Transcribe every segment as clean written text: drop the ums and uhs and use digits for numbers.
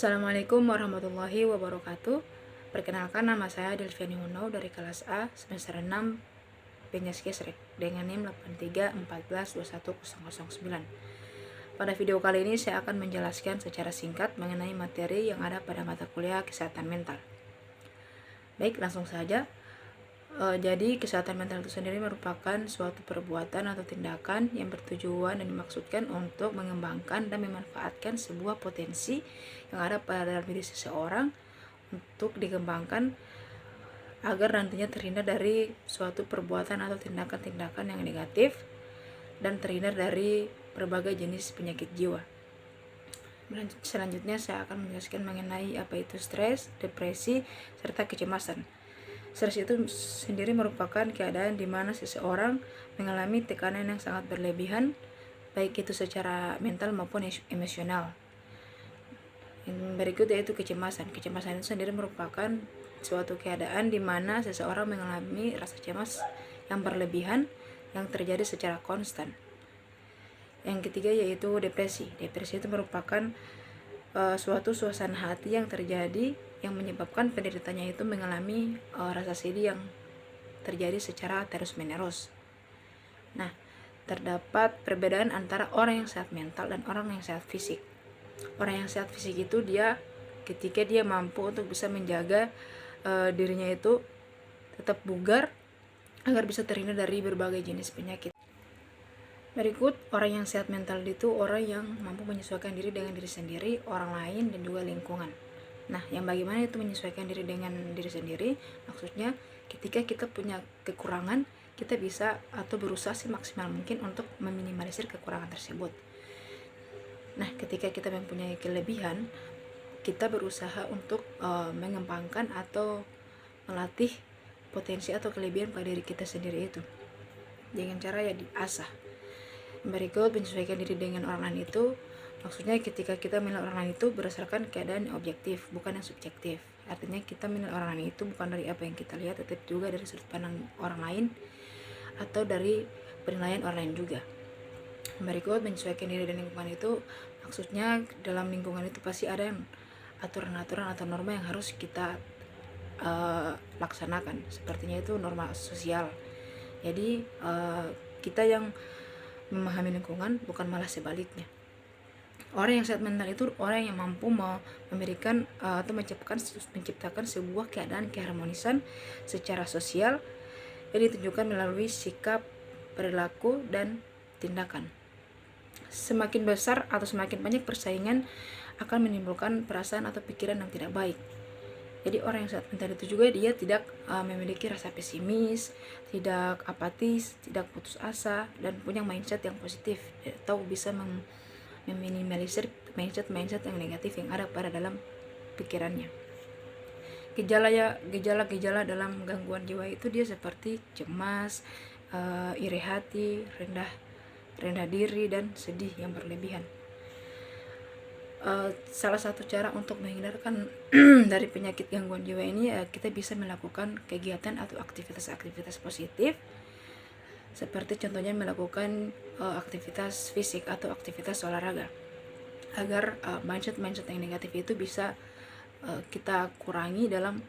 Assalamualaikum warahmatullahi wabarakatuh. Perkenalkan, nama saya Delviani Uno dari kelas A semester 6 Penyas Kesrek dengan NIM 8314121009. Pada video kali ini saya akan menjelaskan secara singkat mengenai materi yang ada pada mata kuliah kesehatan mental. Baik, langsung saja. Jadi kesehatan mental itu sendiri merupakan suatu perbuatan atau tindakan yang bertujuan dan dimaksudkan untuk mengembangkan dan memanfaatkan sebuah potensi yang ada pada dalam diri seseorang untuk dikembangkan agar nantinya terhindar dari suatu perbuatan atau tindakan-tindakan yang negatif dan terhindar dari berbagai jenis penyakit jiwa. Selanjutnya saya akan menjelaskan mengenai apa itu stres, depresi, serta kecemasan. Stres itu sendiri merupakan keadaan di mana seseorang mengalami tekanan yang sangat berlebihan, baik itu secara mental maupun emosional. Yang berikut yaitu kecemasan. Kecemasan itu sendiri merupakan suatu keadaan di mana seseorang mengalami rasa cemas yang berlebihan yang terjadi secara konstan. Yang ketiga yaitu depresi. Depresi itu merupakan suatu suasana hati yang terjadi yang menyebabkan penderitanya itu mengalami rasa sedih yang terjadi secara terus-menerus. Nah, terdapat perbedaan antara orang yang sehat mental dan orang yang sehat fisik. Orang yang sehat fisik itu ketika dia mampu untuk bisa menjaga dirinya itu tetap bugar agar bisa terhindar dari berbagai jenis penyakit. Berikut, orang yang sehat mental itu orang yang mampu menyesuaikan diri dengan diri sendiri, orang lain, dan juga lingkungan. Nah, yang bagaimana itu menyesuaikan diri dengan diri sendiri? Maksudnya, ketika kita punya kekurangan, kita bisa atau berusaha semaksimal mungkin untuk meminimalisir kekurangan tersebut. Nah, ketika kita mempunyai kelebihan, kita berusaha untuk mengembangkan atau melatih potensi atau kelebihan pada diri kita sendiri itu dengan cara ya diasah. Berikut, menyesuaikan diri dengan orang lain itu maksudnya ketika kita menilai orang lain itu berdasarkan keadaan yang objektif, bukan yang subjektif. Artinya kita menilai orang lain itu bukan dari apa yang kita lihat, tetapi juga dari sudut pandang orang lain atau dari penilaian orang lain juga. Berikut, menyesuaikan diri dengan lingkungan itu maksudnya dalam lingkungan itu pasti ada yang aturan-aturan atau norma yang harus kita laksanakan. Sepertinya itu norma sosial. Jadi kita yang memahami lingkungan, bukan malah sebaliknya. Orang yang sehat mental itu orang yang mampu memberikan atau menciptakan sebuah keadaan keharmonisan secara sosial yang ditunjukkan melalui sikap, perilaku, dan tindakan. Semakin besar atau semakin banyak persaingan akan menimbulkan perasaan atau pikiran yang tidak baik. Jadi orang yang sehat mental itu juga dia tidak memiliki rasa pesimis, tidak apatis, tidak putus asa, dan punya mindset yang positif atau bisa meminimalisir mindset yang negatif yang ada pada dalam pikirannya. Gejala-gejala dalam gangguan jiwa itu dia seperti cemas, iri hati, rendah diri, dan sedih yang berlebihan. Salah satu cara untuk menghindarkan dari penyakit gangguan jiwa ini kita bisa melakukan kegiatan atau aktivitas positif, seperti contohnya melakukan aktivitas fisik atau aktivitas olahraga agar mindset yang negatif itu bisa kita kurangi dalam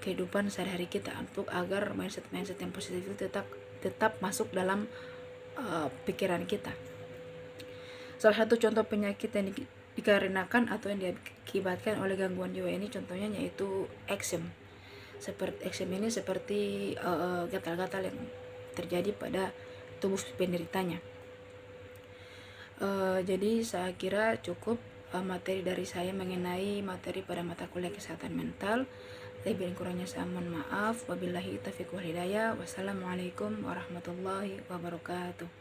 kehidupan sehari-hari kita, untuk agar mindset yang positif itu tetap masuk dalam pikiran kita. Salah satu contoh penyakit yang dikarenakan atau yang diakibatkan oleh gangguan jiwa ini contohnya yaitu eksem. Eksem ini seperti gatal-gatal yang terjadi pada tubuh penderitanya. Jadi saya kira cukup materi dari saya mengenai materi pada mata kuliah kesehatan mental. Lebih kurangnya saya mohon maaf. Wabillahi taufiq wal hidayah. Wassalamualaikum warahmatullahi wabarakatuh.